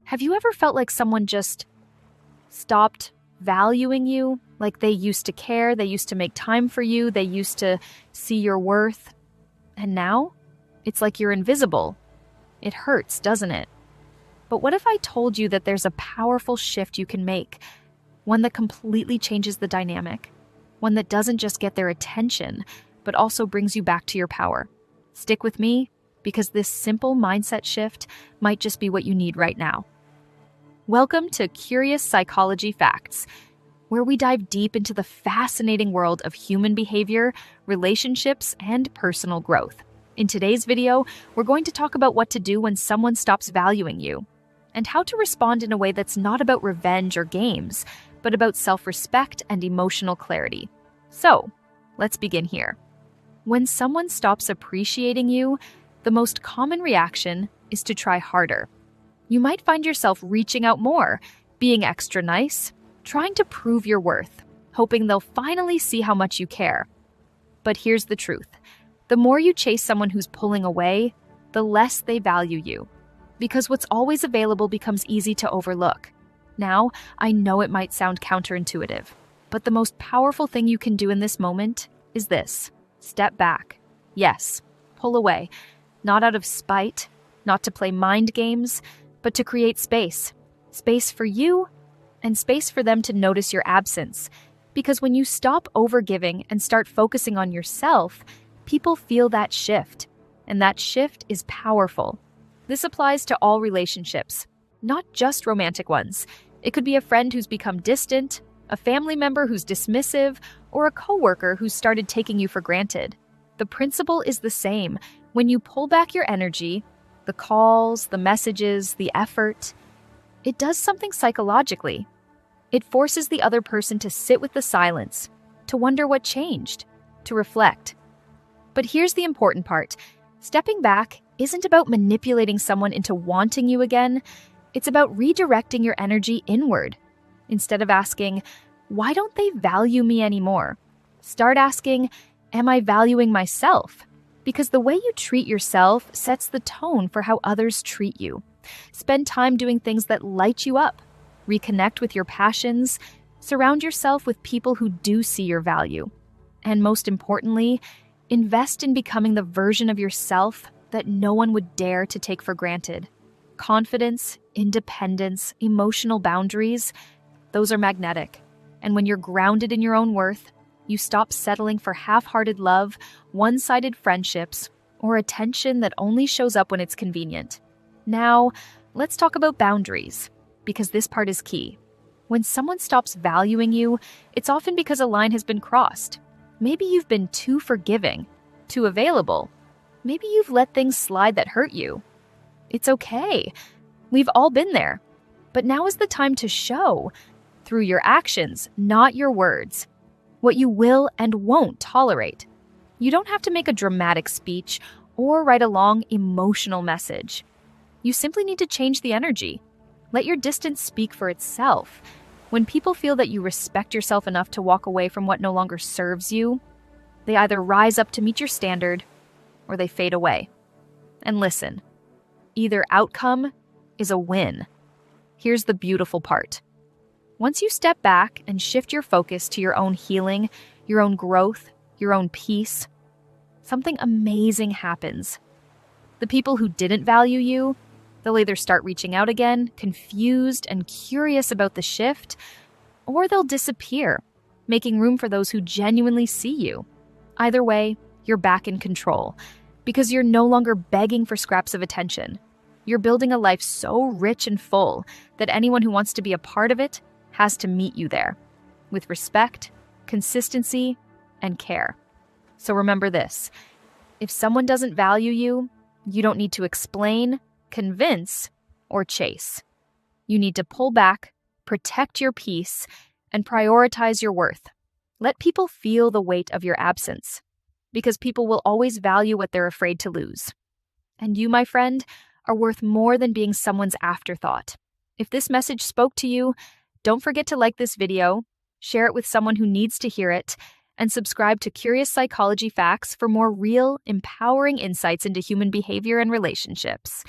Have you ever felt like someone just stopped valuing you? Like they used to care, they used to make time for you, they used to see your worth, and now it's like you're invisible. It hurts, doesn't it? But what if I told you that there's a powerful shift you can make, one that completely changes the dynamic, one that doesn't just get their attention, but also brings you back to your power? Stick with me, because this simple mindset shift might just be what you need right now. Welcome to Curious Psychology Facts, where we dive deep into the fascinating world of human behavior, relationships, and personal growth. In today's video, we're going to talk about what to do when someone stops valuing you, and how to respond in a way that's not about revenge or games, but about self-respect and emotional clarity. So, let's begin here. When someone stops appreciating you, the most common reaction is to try harder. You might find yourself reaching out more, being extra nice, trying to prove your worth, hoping they'll finally see how much you care. But here's the truth. The more you chase someone who's pulling away, the less they value you. Because what's always available becomes easy to overlook. Now, I know it might sound counterintuitive, but the most powerful thing you can do in this moment is this. Step back. Yes, pull away. Not out of spite, not to play mind games, but to create space. Space for you, and space for them to notice your absence. Because when you stop overgiving and start focusing on yourself, people feel that shift. And that shift is powerful. This applies to all relationships, not just romantic ones. It could be a friend who's become distant, a family member who's dismissive, or a coworker who's started taking you for granted. The principle is the same. When you pull back your energy, the calls, the messages, the effort, it does something psychologically. It forces the other person to sit with the silence, to wonder what changed, to reflect. But here's the important part. Stepping back isn't about manipulating someone into wanting you again. It's about redirecting your energy inward. Instead of asking, why don't they value me anymore? Start asking, am I valuing myself? Because the way you treat yourself sets the tone for how others treat you. Spend time doing things that light you up. Reconnect with your passions. Surround yourself with people who do see your value. And most importantly, invest in becoming the version of yourself that no one would dare to take for granted. Confidence, independence, emotional boundaries, those are magnetic. And when you're grounded in your own worth, you stop settling for half-hearted love, one-sided friendships, or attention that only shows up when it's convenient. Now, let's talk about boundaries, because this part is key. When someone stops valuing you, it's often because a line has been crossed. Maybe you've been too forgiving, too available. Maybe you've let things slide that hurt you. It's okay. We've all been there. But now is the time to show, through your actions, not your words, what you will and won't tolerate. You don't have to make a dramatic speech or write a long emotional message. You simply need to change the energy. Let your distance speak for itself. When people feel that you respect yourself enough to walk away from what no longer serves you, they either rise up to meet your standard or they fade away. And listen, either outcome is a win. Here's the beautiful part. Once you step back and shift your focus to your own healing, your own growth, your own peace, something amazing happens. The people who didn't value you, they'll either start reaching out again, confused and curious about the shift, or they'll disappear, making room for those who genuinely see you. Either way, you're back in control, because you're no longer begging for scraps of attention. You're building a life so rich and full that anyone who wants to be a part of it has to meet you there, with respect, consistency, and care. So remember this. If someone doesn't value you, you don't need to explain, convince, or chase. You need to pull back, protect your peace, and prioritize your worth. Let people feel the weight of your absence, because people will always value what they're afraid to lose. And you, my friend, are worth more than being someone's afterthought. If this message spoke to you, don't forget to like this video, share it with someone who needs to hear it, and subscribe to Curious Psychology Facts for more real, empowering insights into human behavior and relationships.